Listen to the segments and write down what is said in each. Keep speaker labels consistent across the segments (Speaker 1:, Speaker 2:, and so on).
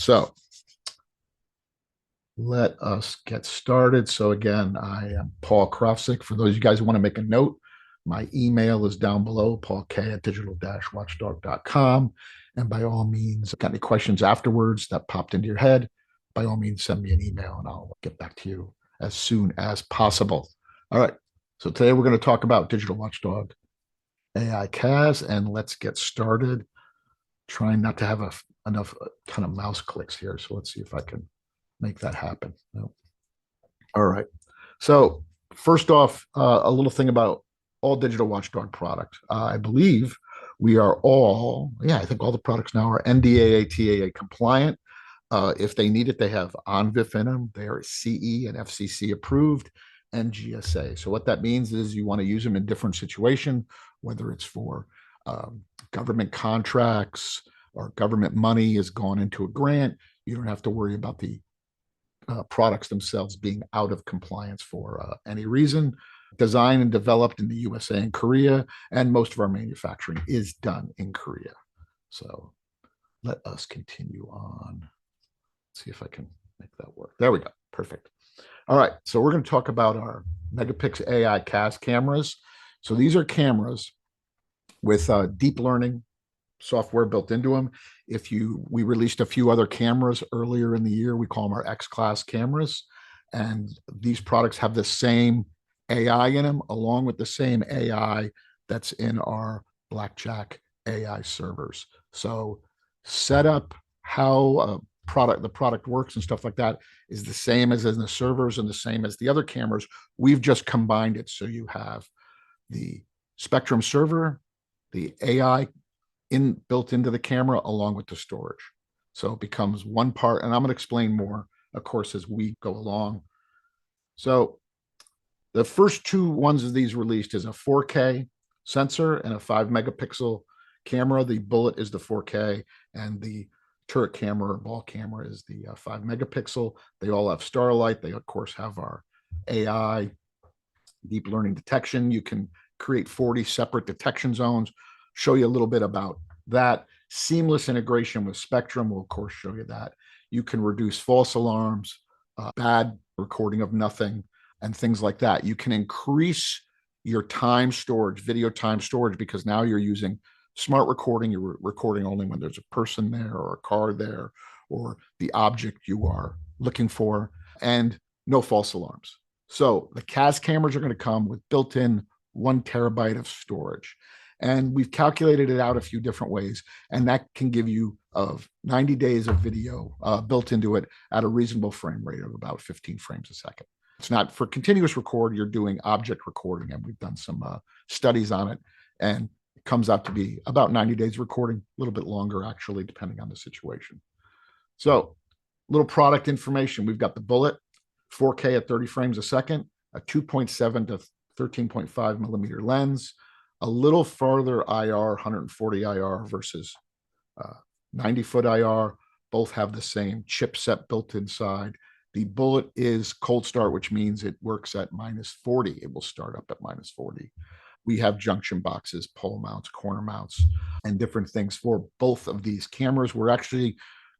Speaker 1: So let us get started. So again, I am Paul Krofssik. For those of you guys who want to make a note, my email is down below, paulk@digital-watchdog.com. And by all means, got any questions afterwards that popped into your head, by all means, send me an email and I'll get back to you as soon as possible. All right. So today we're going to talk about Digital Watchdog AI CaaS, and let's get started. Trying not to have enough kind of mouse clicks here. So let's see if I can make that happen. No. All right. So first off, a little thing about all Digital Watchdog product. I believe we are all, I think all the products now are NDAA, TAA compliant. If they need it, they have ONVIF in them. They are CE and FCC approved and GSA. So what that means is you want to use them in different situations, whether it's for government contracts or government money is gone into a grant. You don't have to worry about the products themselves being out of compliance for any reason. Designed and developed in the USA and Korea, and most of our manufacturing is done in Korea. So let us continue on. Let's see if I can make that work. There we go. Perfect. All right. So we're going to talk about our MEGApix AI CaaS cameras. So these are cameras with deep learning software built into them. We released a few other cameras earlier in the year. We call them our X-class cameras. And these products have the same AI in them, along with the same AI that's in our Blackjack AI servers. So setup, how the product works and stuff like that is the same as in the servers and the same as the other cameras. We've just combined it. So you have the Spectrum server, the AI built into the camera along with the storage. So it becomes one part, and I'm going to explain more, of course, as we go along. So the first two ones of these released is a 4K sensor and a 5 megapixel camera. The Bullet is the 4K, and the turret camera or ball camera is the 5 megapixel. They all have Starlight. They, of course, have our AI deep learning detection. You can create 40 separate detection zones. Show you a little bit about that. Seamless integration with Spectrum will, of course, show you that. You can reduce false alarms, bad recording of nothing, and things like that. You can increase your time storage, video time storage, because now you're using smart recording. You're recording only when there's a person there or a car there or the object you are looking for, and no false alarms. So the CaaS cameras are going to come with built-in 1 terabyte of storage. And we've calculated it out a few different ways, and that can give you 90 days of video built into it at a reasonable frame rate of about 15 frames a second. It's not for continuous record. You're doing object recording, and we've done some studies on it, and it comes out to be about 90 days recording, a little bit longer, actually, depending on the situation. So little product information. We've got the Bullet, 4K at 30 frames a second, a 2.7 to 13.5 millimeter lens, a little farther IR, 140 IR versus 90-foot IR. Both have the same chipset built inside. The Bullet is cold start, which means it works at -40. It will start up at -40. We have junction boxes, pole mounts, corner mounts, and different things for both of these cameras. We're actually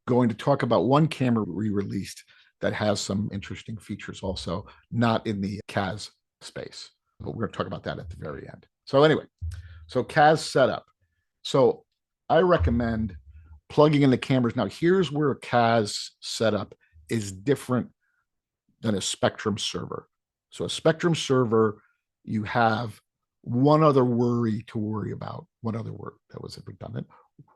Speaker 1: going to talk about one camera we released that has some interesting features also, not in the CaaS space, but we're going to talk about that at the very end. So anyway, so CaaS setup. So I recommend plugging in the cameras. Now, here's where a CaaS setup is different than a Spectrum server. So a Spectrum server, you have one other worry to worry about. One other word that was redundant.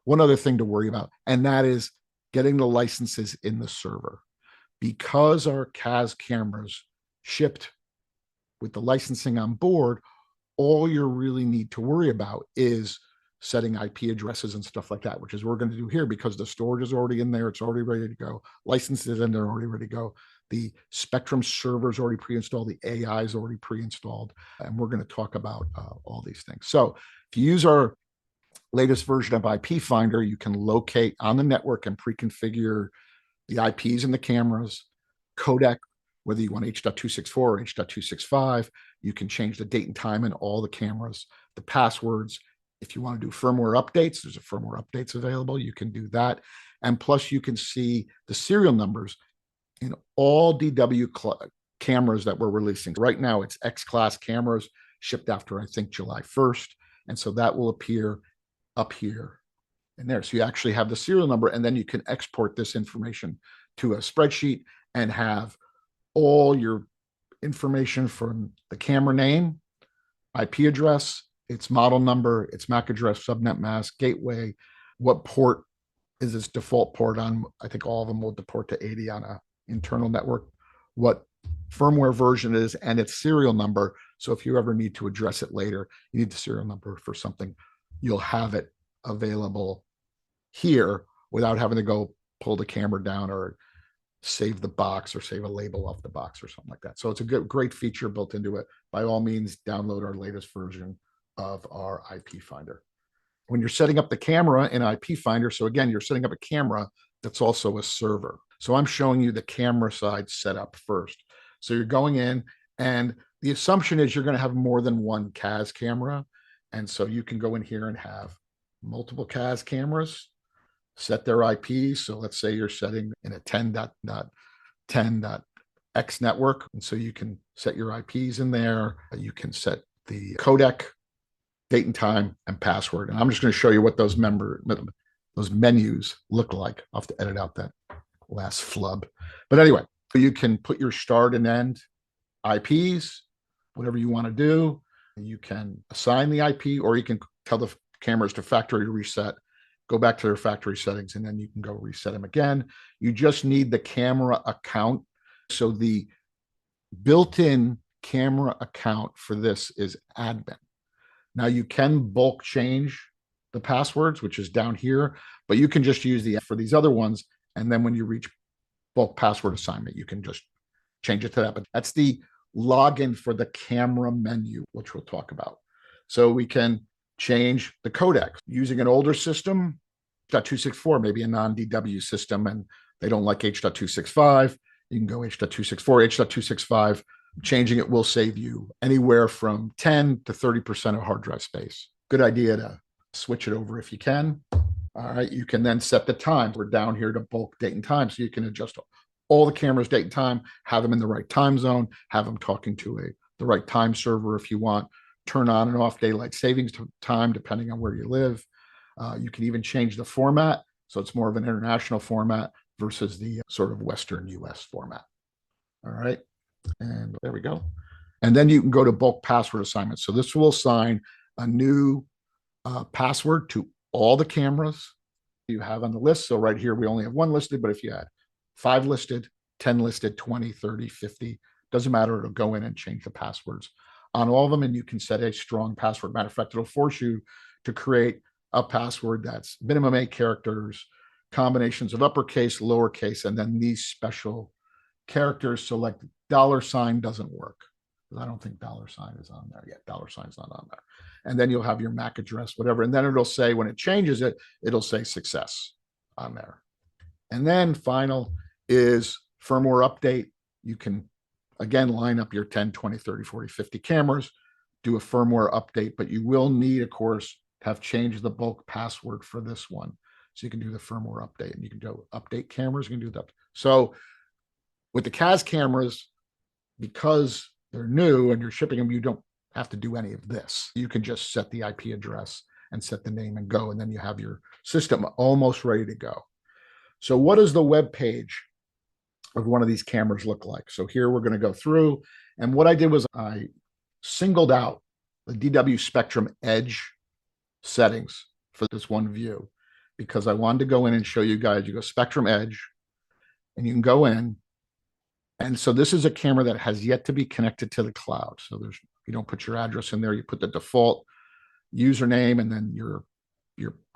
Speaker 1: One other thing to worry about, and that is getting the licenses in the server. Because our CaaS cameras shipped with the licensing on board, all you really need to worry about is setting IP addresses and stuff like that, which is what we're going to do here, because the storage is already in there. It's already ready to go. Licenses in there, already ready to go. The Spectrum server is already pre-installed. The AI is already pre-installed. And we're going to talk about all these things. So if you use our latest version of IP Finder, you can locate on the network and pre-configure the IPs in the cameras, codec, whether you want H.264 or H.265. You can change the date and time in all the cameras, the passwords. If you want to do firmware updates, there's a firmware updates available. You can do that. And plus you can see the serial numbers in all DW cameras that we're releasing. Right now it's X-class cameras shipped after, I think, July 1st. And so that will appear up here and there. So you actually have the serial number, and then you can export this information to a spreadsheet and have all your information from the camera name, IP address, its model number, its MAC address, subnet mask, gateway, what port is its default port on. I think all of them will deport to 80 on a internal network, what firmware version it is, and its serial number. So if you ever need to address it later, you need the serial number for something, you'll have it available here without having to go pull the camera down or save the box or save a label off the box or something like that. So it's a great feature built into it. By all means, download our latest version of our IP Finder. When you're setting up the camera in IP Finder, so again, you're setting up a camera that's also a server. So I'm showing you the camera side setup first. So you're going in, and the assumption is you're going to have more than one CaaS camera. And so you can go in here and have multiple CaaS cameras, set their IP. So let's say you're setting in a 10.10.x network. And so you can set your IPs in there. You can set the codec, date and time, and password. And I'm just going to show you what those menus look like. I'll have to edit out that last flub. But anyway, you can put your start and end IPs, whatever you want to do. You can assign the IP, or you can tell the cameras to factory reset, go back to their factory settings, and then you can go reset them again. You just need the camera account. So the built-in camera account for this is admin. Now you can bulk change the passwords, which is down here, but you can just use the for these other ones. And then when you reach bulk password assignment, you can just change it to that. But that's the login for the camera menu, which we'll talk about. So we can change the codec using an older system, H.264, maybe a non-DW system, and they don't like H.265. You can go H.264, H.265. Changing it will save you anywhere from 10 to 30% of hard drive space. Good idea to switch it over if you can. All right, you can then set the time. We're down here to bulk date and time, so you can adjust all the cameras' date and time, have them in the right time zone, have them talking to the right time server if you want, turn on and off daylight savings time depending on where you live. You can even change the format, so it's more of an international format versus the sort of Western US format. All right, and there we go. And then you can go to bulk password assignment. So this will assign a new password to all the cameras you have on the list. So right here, we only have one listed, but if you had 5 listed, 10 listed, 20, 30, 50, doesn't matter, it'll go in and change the passwords on all of them. And you can set a strong password. Matter of fact, it'll force you to create a password that's minimum 8 characters, combinations of uppercase, lowercase, and then these special characters. So like $sign doesn't work. I don't think $sign is on there yet. $sign's not on there. And then you'll have your MAC address, whatever. And then it'll say, when it changes it, it'll say success on there. And then final is firmware update. You can, again, line up your 10, 20, 30, 40, 50 cameras, do a firmware update, but you will need, of course, to have changed the bulk password for this one. So you can do the firmware update, and you can do update cameras. You can do that. So with the CaaS cameras, because they're new and you're shipping them, you don't have to do any of this. You can just set the IP address and set the name and go, and then you have your system almost ready to go. So what does the web page of one of these cameras look like? So here we're going to go through, and what I did was I singled out the DW Spectrum Edge settings for this one view, because I wanted to go in and show you guys. You go Spectrum Edge, and you can go in. And so this is a camera that has yet to be connected to the cloud. So you don't put your address in there. You put the default username and then your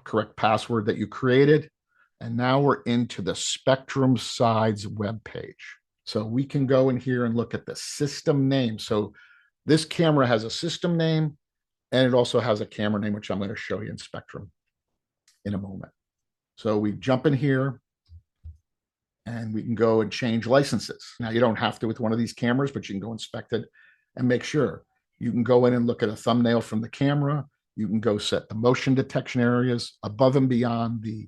Speaker 1: correct password that you created. And now we're into the Spectrum Sides web page. So we can go in here and look at the system name. So this camera has a system name, and it also has a camera name, which I'm going to show you in Spectrum in a moment. So we jump in here, and we can go and change licenses. Now, you don't have to with one of these cameras, but you can go inspect it and make sure. You can go in and look at a thumbnail from the camera. You can go set the motion detection areas above and beyond the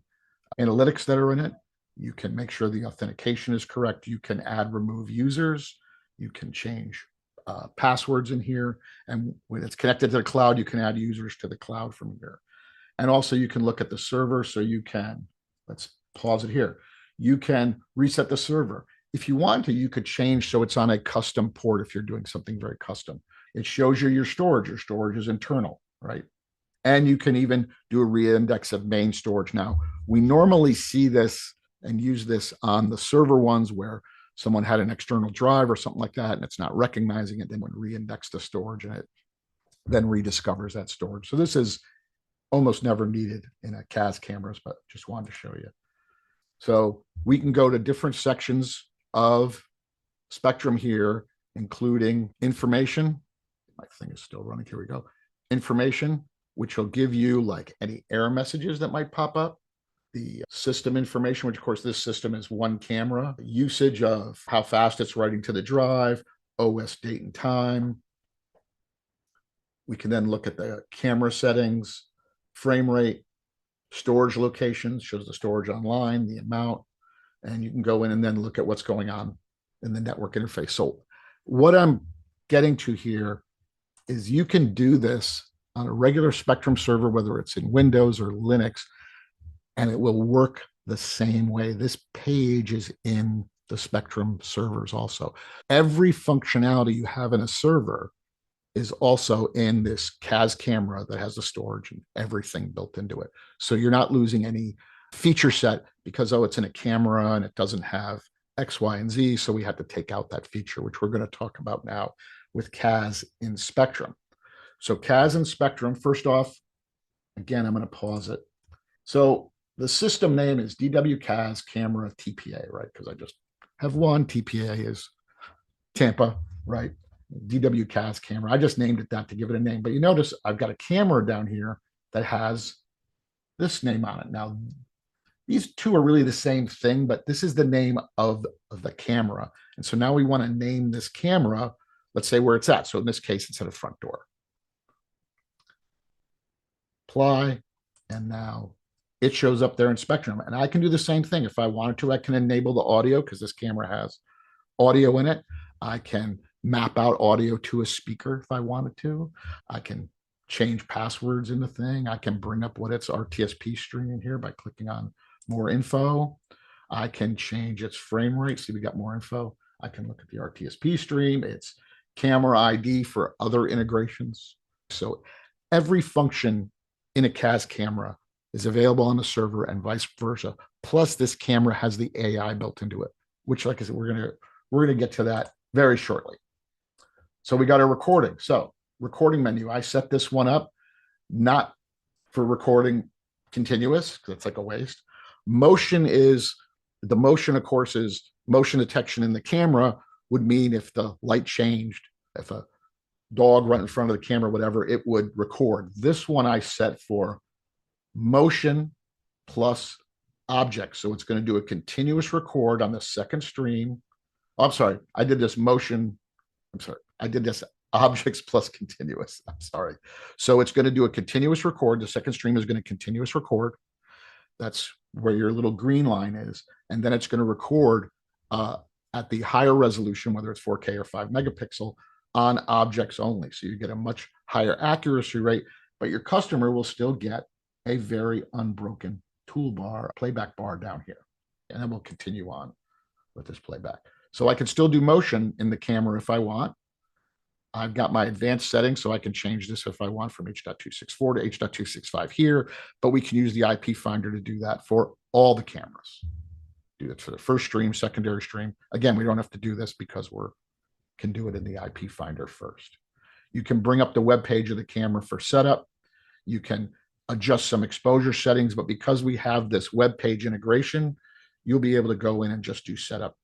Speaker 1: analytics that are in it. You can make sure the authentication is correct. You can add, remove users. You can change passwords in here. And when it's connected to the cloud, you can add users to the cloud from here. And also you can look at the server. So you can, let's pause it here. You can reset the server. If you want to, you could change so it's on a custom port if you're doing something very custom. It shows you your storage. Your storage is internal, right? And you can even do a reindex of main storage. Now, we normally see this and use this on the server ones where someone had an external drive or something like that, and it's not recognizing it. Then when reindex the storage, and it then rediscovers that storage. So this is almost never needed in a CaaS cameras, but just wanted to show you. So we can go to different sections of Spectrum here, including information. My thing is still running. Here we go. Information, which will give you like any error messages that might pop up. The system information, which of course this system is one camera, usage of how fast it's writing to the drive, OS date and time. We can then look at the camera settings, frame rate, storage locations, shows the storage online, the amount, and you can go in and then look at what's going on in the network interface. So what I'm getting to here is you can do this on a regular Spectrum server, whether it's in Windows or Linux, and it will work the same way. This page is in the Spectrum servers also. Every functionality you have in a server is also in this CaaS camera that has the storage and everything built into it. So you're not losing any feature set because, oh, it's in a camera and it doesn't have X, Y, and Z. So we have to take out that feature, which we're going to talk about now with CaaS in Spectrum. So CaaS in Spectrum, first off, again, I'm going to pause it. So the system name is DW CaaS Camera TPA, right? Because I just have one. TPA is Tampa, right? DW CaaS Camera. I just named it that to give it a name. But you notice I've got a camera down here that has this name on it. Now, these two are really the same thing, but this is the name of the camera. And so now we want to name this camera, let's say where it's at. So in this case, it's at a front door. Apply, and now it shows up there in Spectrum. And I can do the same thing. If I wanted to, I can enable the audio because this camera has audio in it. I can map out audio to a speaker if I wanted to. I can change passwords in the thing. I can bring up what its RTSP stream in here by clicking on more info. I can change its frame rate. See, we got more info. I can look at the RTSP stream, its camera ID for other integrations. So every function in a CaaS camera is available on the server and vice versa. Plus, this camera has the AI built into it, which, like I said, we're gonna get to that very shortly. So we got a recording. So recording menu, I set this one up not for recording continuous because it's like a waste. Motion is the motion, of course, is motion detection in the camera would mean if the light changed, if a dog run in front of the camera, whatever, it would record. This one I set for motion plus object. So it's going to do a continuous record on the second stream. Oh, I'm sorry. I did this motion. I'm sorry. I did this objects plus continuous. I'm sorry. So it's going to do a continuous record. The second stream is going to continuous record. That's where your little green line is. And then it's going to record at the higher resolution, whether it's 4K or 5 megapixel, on objects only. So you get a much higher accuracy rate, but your customer will still get a very unbroken toolbar, playback bar down here. And then we'll continue on with this playback. So I can still do motion in the camera if I want. I've got my advanced settings, so I can change this if I want from H.264 to H.265 here, but we can use the IP finder to do that for all the cameras. Do it for the first stream, secondary stream. Again, we don't have to do this because we can do it in the IP finder first. You can bring up the web page of the camera for setup. You can adjust some exposure settings, but because we have this web page integration, you'll be able to go in and just do setup,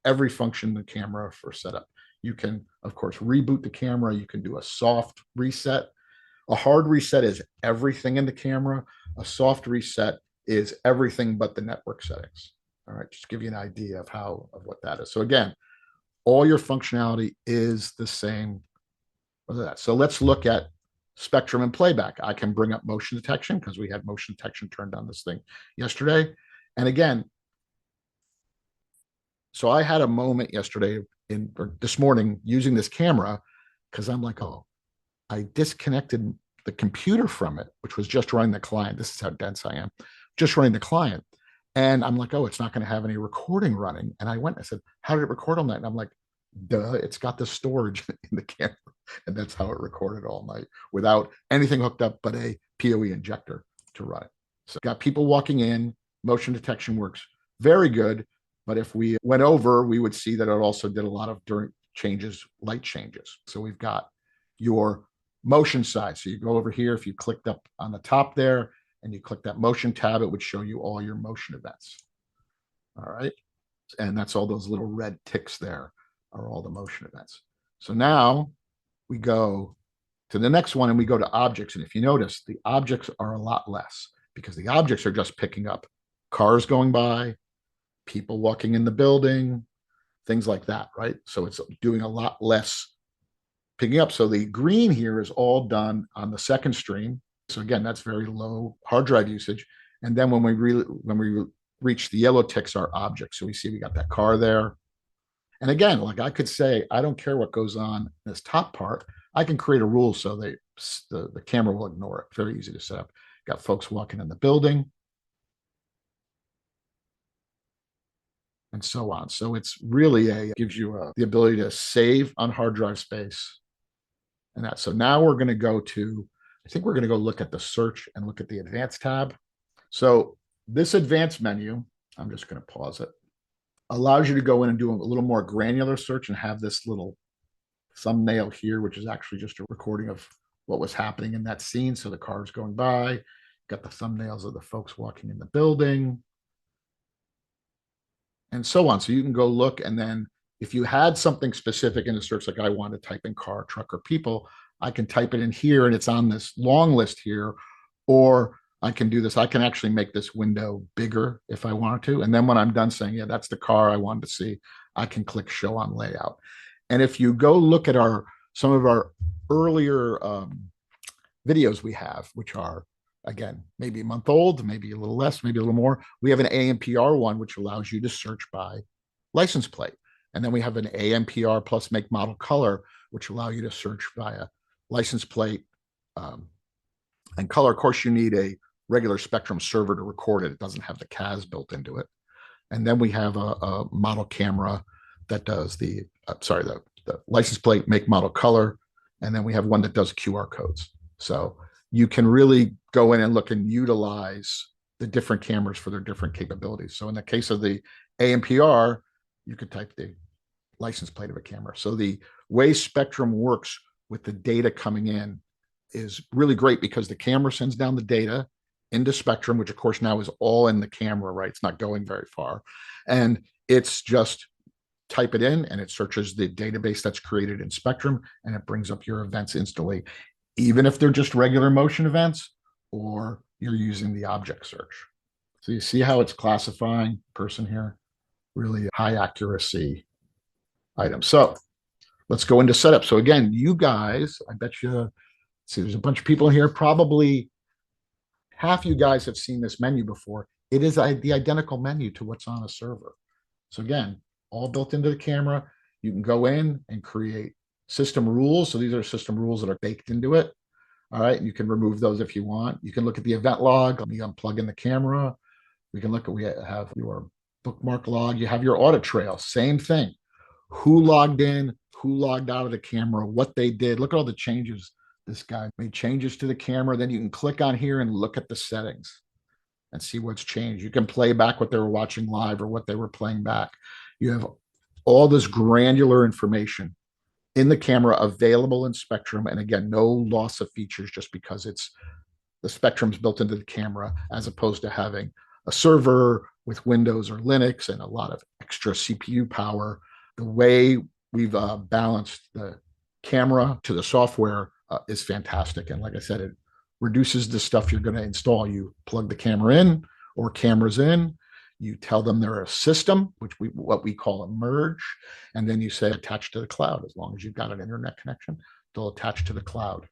Speaker 1: every function in the camera for setup. You can, of course, reboot the camera. You can do a soft reset. A hard reset is everything in the camera. A soft reset is everything but the network settings. All right, just to give you an idea of what that is. So again, all your functionality is the same. So let's look at Spectrum and playback. I can bring up motion detection because we had motion detection turned on this thing yesterday. And again, so I had a moment yesterday or this morning using this camera because I'm like, oh, I disconnected the computer from it, which was just running the client. This is how dense I am, just running the client. And I'm like, oh, it's not going to have any recording running. And I went, I said, how did it record all night? And I'm like, duh, it's got the storage in the camera. And that's how it recorded all night without anything hooked up but a PoE injector to run it. So got people walking in, motion detection works very good. But if we went over, we would see that it also did a lot of during changes, light changes. So we've got your motion side. So you go over here, if you clicked up on the top there and you click that motion tab, it would show you all your motion events. All right. And that's all those little red ticks there are all the motion events. So now we go to the next one and we go to objects. And if you notice, the objects are a lot less because the objects are just picking up cars going by, people walking in the building, things like that, right? So it's doing a lot less picking up. So the green here is all done on the second stream. So again, that's very low hard drive usage. And then when we reach the yellow ticks are objects. So we see we got that car there. And again, like I could say, I don't care what goes on in this top part. I can create a rule so the camera will ignore it. Very easy to set up. Got folks walking in the building and so on. So it's really gives you the ability to save on hard drive space and that. So now we're going to go to, I think we're going to go look at the search and look at the advanced tab. So this advanced menu, I'm just going to pause it, allows you to go in and do a little more granular search and have this little thumbnail here, which is actually just a recording of what was happening in that scene. So the cars going by, got the thumbnails of the folks walking in the building and so on. So you can go look. And then if you had something specific in the search, like I want to type in car, truck, or people, I can type it in here and it's on this long list here. Or I can do this. I can actually make this window bigger if I want to. And then when I'm done saying, yeah, that's the car I wanted to see, I can click show on layout. And if you go look at some of our earlier videos we have, which are, again, maybe a month old, maybe a little less, maybe a little more, we have an AMPR one, which allows you to search by license plate. And then we have an AMPR plus make model color, which allow you to search via license plate and color. Of course, you need a regular Spectrum server to record it. It doesn't have the CaaS built into it. And then we have a model camera that does the license plate, make, model, color. And then we have one that does QR codes. So you can really go in and look and utilize the different cameras for their different capabilities. So in the case of the AMPR, you could type the license plate of a camera. So the way Spectrum works with the data coming in is really great because the camera sends down the data into Spectrum, which of course now is all in the camera, right? It's not going very far. And it's just type it in and it searches the database that's created in Spectrum and it brings up your events instantly, even if they're just regular motion events or you're using the object search. So you see how it's classifying person here, really high accuracy item. So let's go into setup. So again, you guys, I bet you, see, there's a bunch of people here, probably half you guys have seen this menu before. It is the identical menu to what's on a server. So again, all built into the camera. You can go in and create system rules. So these are system rules that are baked into it. All right. And you can remove those if you want. You can look at the event log. Let me unplug in the camera. We can look at, we have your bookmark log. You have your audit trail. Same thing. Who logged in, who logged out of the camera, what they did. Look at all the changes. This guy made changes to the camera. Then you can click on here and look at the settings and see what's changed. You can play back what they were watching live or what they were playing back. You have all this granular information in the camera available in Spectrum. And again, no loss of features just because it's the Spectrum's built into the camera, as opposed to having a server with Windows or Linux and a lot of extra CPU power. The way we've balanced the camera to the software is fantastic. And like I said, it reduces the stuff you're going to install. You plug the camera in or cameras in, you tell them they're a system, what we call a merge, and then you say attach to the cloud. As long as you've got an internet connection, they'll attach to the cloud.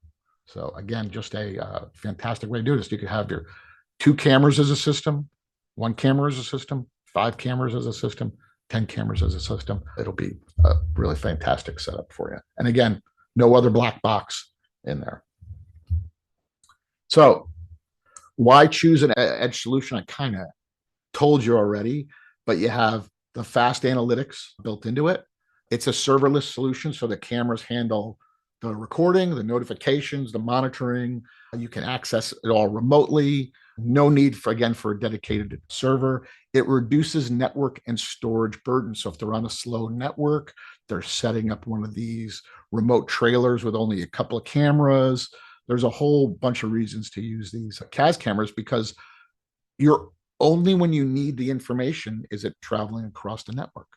Speaker 1: So again, just a fantastic way to do this. You could have your two cameras as a system, one camera as a system, 5 cameras as a system, 10 cameras as a system. It'll be a really fantastic setup for you. And again, no other black box in there. So why choose an edge solution? I kind of told you already, but you have the fast analytics built into it. It's a serverless solution, so the cameras handle the recording, the notifications, the monitoring. You can access it all remotely. No need for a dedicated server. It reduces network and storage burden. So if they're on a slow network, they're setting up one of these remote trailers with only a couple of cameras. There's a whole bunch of reasons to use these CaaS cameras, because you're only when you need the information is it traveling across the network.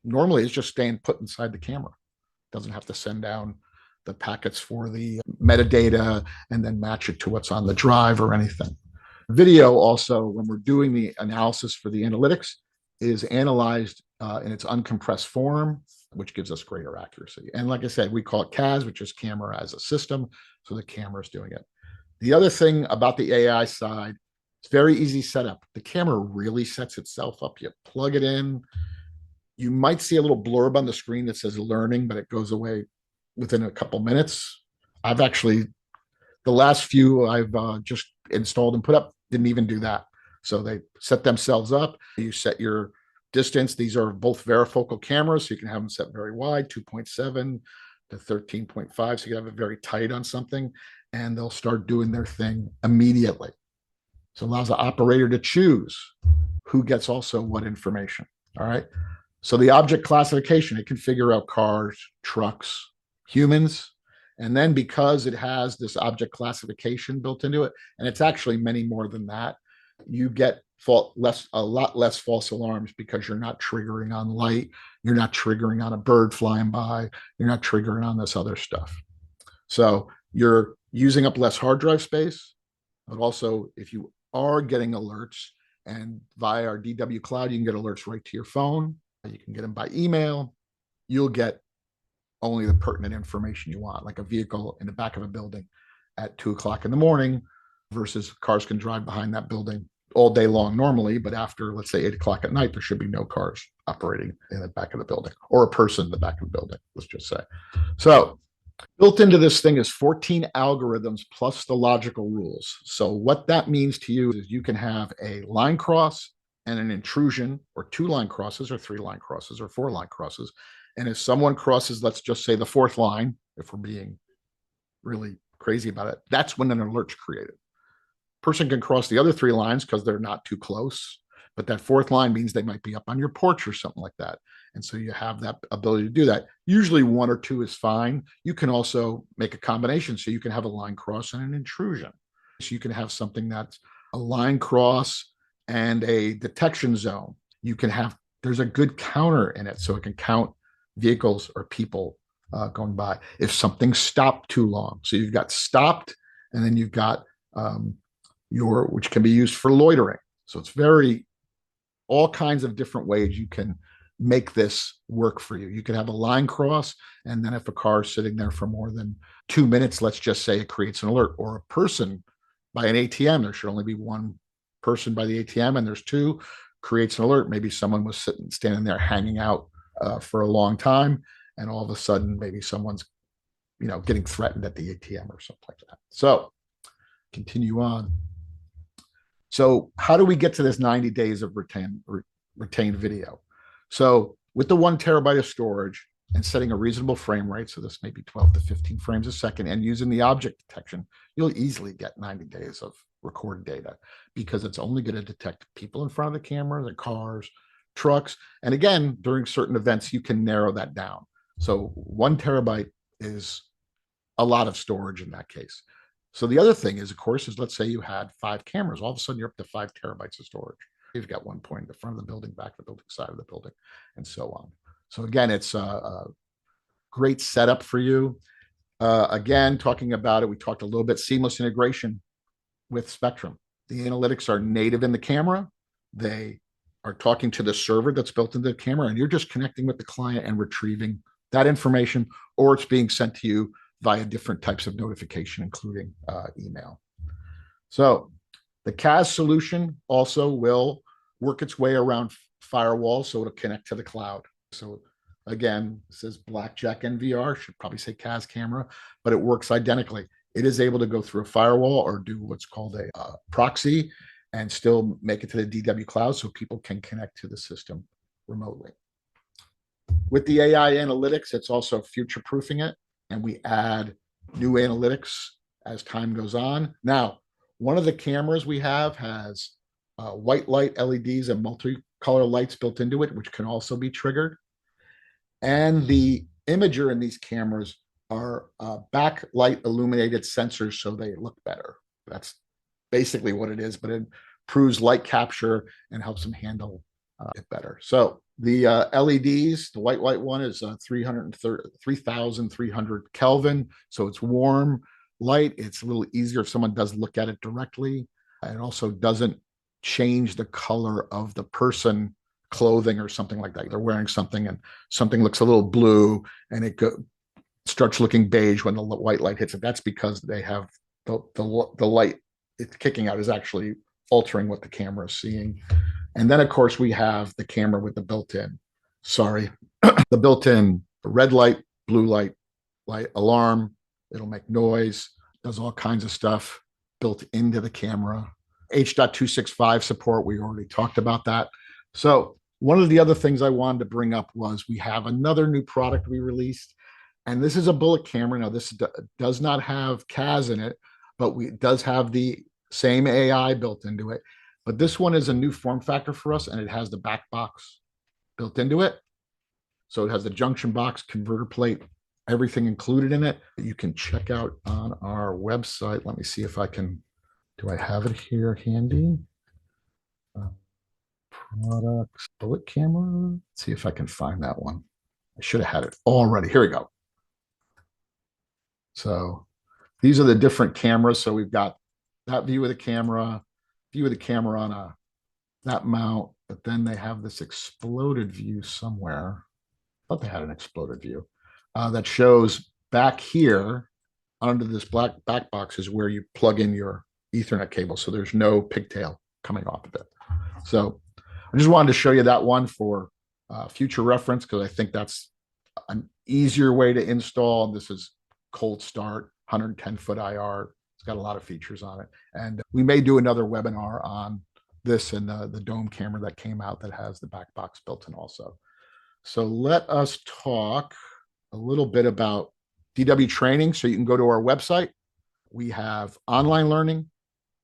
Speaker 1: Normally, it's just staying put inside the camera. It doesn't have to send down the packets for the metadata and then match it to what's on the drive or anything. Video also, when we're doing the analysis for the analytics, is analyzed in its uncompressed form, which gives us greater accuracy. And like I said, we call it CaaS, which is camera as a system. So the camera is doing it. The other thing about the AI side, it's very easy setup. The camera really sets itself up. You plug it in. You might see a little blurb on the screen that says learning, but it goes away within a couple minutes. I've actually, the last few I've just installed and put up didn't even do that. So they set themselves up. You set your distance. These are both varifocal cameras, so you can have them set very wide, 2.7 to 13.5. So you can have it very tight on something, and they'll start doing their thing immediately. So it allows the operator to choose who gets also what information. All right. So the object classification, it can figure out cars, trucks, humans. And then because it has this object classification built into it, and it's actually many more than that, you get a lot less false alarms, because you're not triggering on light, you're not triggering on a bird flying by, you're not triggering on this other stuff. So you're using up less hard drive space, but also if you are getting alerts, and via our DW cloud, you can get alerts right to your phone. You can get them by email. You'll get only the pertinent information you want, like a vehicle in the back of a building at 2 o'clock in the morning, versus cars can drive behind that building all day long normally, but after, let's say, 8 o'clock at night, there should be no cars operating in the back of the building, or a person in the back of the building, let's just say. So built into this thing is 14 algorithms plus the logical rules. So what that means to you is you can have a line cross and an intrusion, or 2 line crosses, or 3 line crosses, or 4 line crosses. And if someone crosses, let's just say, the 4th line, if we're being really crazy about it, that's when an alert's created. Person can cross the other 3 lines because they're not too close, but that 4th line means they might be up on your porch or something like that. And so you have that ability to do that. Usually 1 or 2 is fine. You can also make a combination. So you can have a line cross and an intrusion. So you can have something that's a line cross and a detection zone. You can have, there's a good counter in it, so it can count vehicles or people going by. If something stopped too long, so you've got stopped, and then you've got which can be used for loitering. So it's all kinds of different ways you can make this work for you. You can have a line cross, and then if a car is sitting there for more than 2 minutes, let's just say, it creates an alert. Or a person by an ATM, there should only be 1 person by the ATM, and there's 2, creates an alert. Maybe someone was standing there hanging out for a long time, and all of a sudden maybe someone's getting threatened at the ATM or something like that. So continue on. So how do we get to this 90 days of retained video? So with the 1 terabyte of storage and setting a reasonable frame rate, so this may be 12 to 15 frames a second, and using the object detection, you'll easily get 90 days of recorded data, because it's only going to detect people in front of the camera, the cars, trucks. And again, during certain events, you can narrow that down. So 1 terabyte is a lot of storage in that case. So the other thing is, of course, is let's say you had 5 cameras. All of a sudden, you're up to 5 terabytes of storage. You've got 1 point in the front of the building, back of the building, side of the building, and so on. So again, it's a great setup for you. Again, talking about it, we talked a little bit seamless integration with Spectrum. The analytics are native in the camera. They are talking to the server that's built into the camera, and you're just connecting with the client and retrieving that information, or it's being sent to you via different types of notification, including email. So The CaaS solution also will work its way around firewalls, so it'll connect to the cloud. So again, it says Blackjack NVR, should probably say CaaS camera, but it works identically. It is able to go through a firewall or do what's called a proxy and still make it to the DW cloud so people can connect to the system remotely. With the AI analytics, it's also future-proofing it, and we add new analytics as time goes on. Now, one of the cameras we have has white light LEDs and multicolor lights built into it, which can also be triggered. And the imager in these cameras are backlight illuminated sensors, so they look better. That's basically what it is, but it improves light capture and helps them handle it better. So the LEDs, the white light one is 3,300 Kelvin. So it's warm light. It's a little easier if someone does look at it directly. It also doesn't change the color of the person clothing or something like that. They're wearing something and something looks a little blue and it starts looking beige when the white light hits it. That's because they have the light it's kicking out is actually altering what the camera is seeing. And then, of course, we have the camera with the built-in, the built-in red light, blue light alarm. It'll make noise, does all kinds of stuff built into the camera. H.265 support, we already talked about that. So one of the other things I wanted to bring up was we have another new product we released, and this is a bullet camera. Now, this does not have CaaS in it, but it does have the same AI built into it. But this one is a new form factor for us, and it has the back box built into it. So it has the junction box, converter plate, everything included in it. You can check out on our website. Let me see if I can, do I have it here handy? Products, bullet camera. Let's see if I can find that one. I should have had it already. Here we go. So these are the different cameras. So we've got that view of the camera on that mount, but then they have this exploded view somewhere. I thought they had an exploded view that shows back here under this black back box is where you plug in your Ethernet cable. So there's no pigtail coming off of it. So I just wanted to show you that one for future reference because I think that's an easier way to install. This is cold start, 110-foot IR. It's got a lot of features on it. And we may do another webinar on this and the dome camera that came out that has the back box built in also. So let us talk a little bit about DW training. So you can go to our website. We have online learning.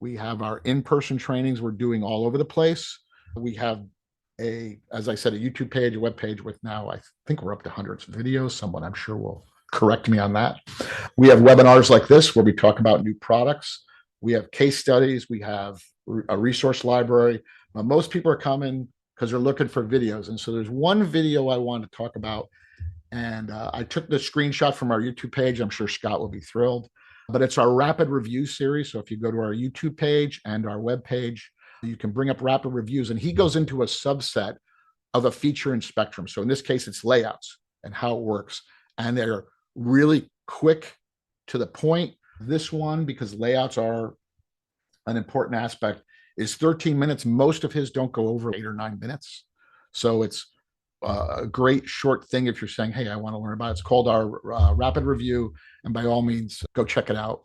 Speaker 1: We have our in-person trainings we're doing all over the place. We have as I said, a YouTube page, a web page with now, I think we're up to hundreds of videos. Someone I'm sure will correct me on that. We have webinars like this where we talk about new products. We have case studies. We have a resource library. Most people are coming because they're looking for videos. And so there's one video I want to talk about. And I took the screenshot from our YouTube page. I'm sure Scott will be thrilled. But it's our rapid review series. So if you go to our YouTube page and our web page, you can bring up rapid reviews. And he goes into a subset of a feature in Spectrum. So in this case, it's layouts and how it works. And they're really quick to the point. This one, because layouts are an important aspect, is 13 minutes. Most of his don't go over 8 or 9 minutes. So it's a great short thing if you're saying, hey, I want to learn about it. It's called our rapid review. And by all means, go check it out.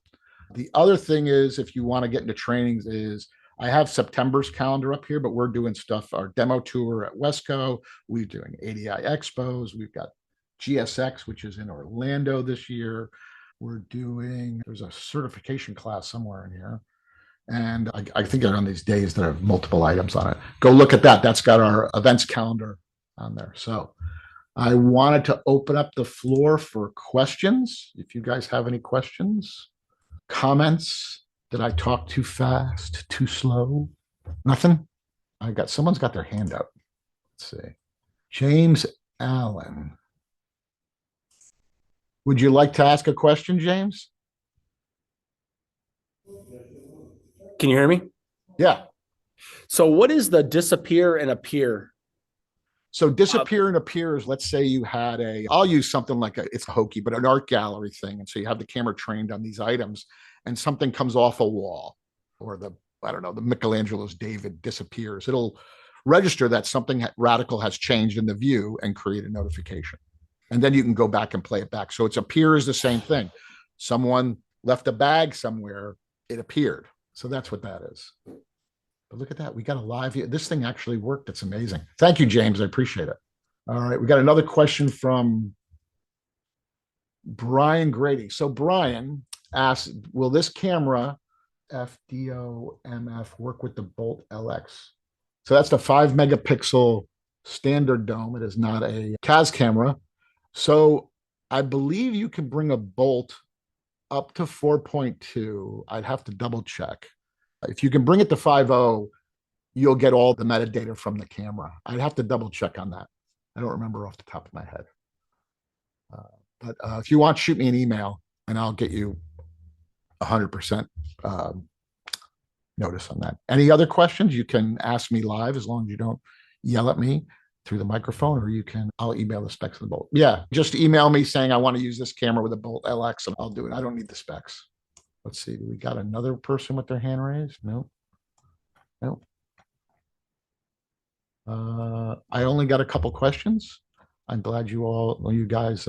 Speaker 1: The other thing is, if you want to get into trainings, is I have September's calendar up here, but we're doing stuff, our demo tour at Wesco. We're doing ADI Expos. We've got GSX, which is in Orlando this year. There's a certification class somewhere in here. And I think they're on these days that have multiple items on it. Go look at that. That's got our events calendar on there. So I wanted to open up the floor for questions. If you guys have any questions, comments, did I talk too fast, too slow? Nothing? Someone's got their hand up. Let's see. James Allen. Would you like to ask a question, James?
Speaker 2: Can you hear me?
Speaker 1: Yeah.
Speaker 2: So what is the disappear and appear?
Speaker 1: So disappear and appear is, let's say you had I'll use something like it's hokey, but an art gallery thing. And so you have the camera trained on these items and something comes off a wall or the I don't know, the Michelangelo's David disappears. It'll register that something radical has changed in the view and create a notification. And then you can go back and play it back. So it's appear is the same thing. Someone left a bag somewhere, it appeared. So that's what that is. But look at that. We got a live. This thing actually worked. It's amazing. Thank you, James. I appreciate it. All right. We got another question from Brian Grady. So Brian asks, will this camera FDOMF work with the Bolt LX? So that's the 5 megapixel standard dome. It is not a CaaS camera. So I believe you can bring a Bolt up to 4.2. I'd have to double check. If you can bring it to 5.0, you'll get all the metadata from the camera. I'd have to double check on that. I don't remember off the top of my head. But if you want, shoot me an email and I'll get you 100% notice on that. Any other questions? You can ask me live as long as you don't yell at me through the microphone, or I'll email the specs of the Bolt. Yeah, just email me saying I want to use this camera with a Bolt LX and I'll do it. I don't need the specs. Let's see. We got another person with their hand raised? No. No. I only got a couple questions. I'm glad you guys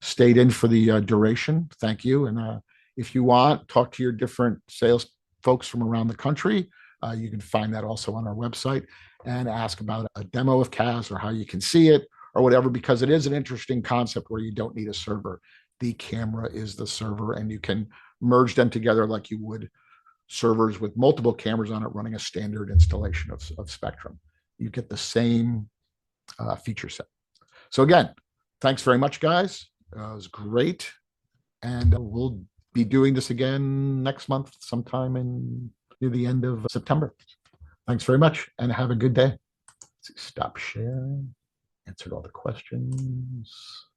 Speaker 1: stayed in for the duration. Thank you. And if you want, talk to your different sales folks from around the country. You can find that also on our website and ask about a demo of CaaS or how you can see it or whatever, because it is an interesting concept where you don't need a server. The camera is the server and you can merge them together like you would servers with multiple cameras on it running a standard installation of Spectrum. You get the same feature set. So again, thanks very much, guys. It was great. And we'll be doing this again next month, sometime near the end of September. Thanks very much and have a good day. Stop sharing. Answered all the questions.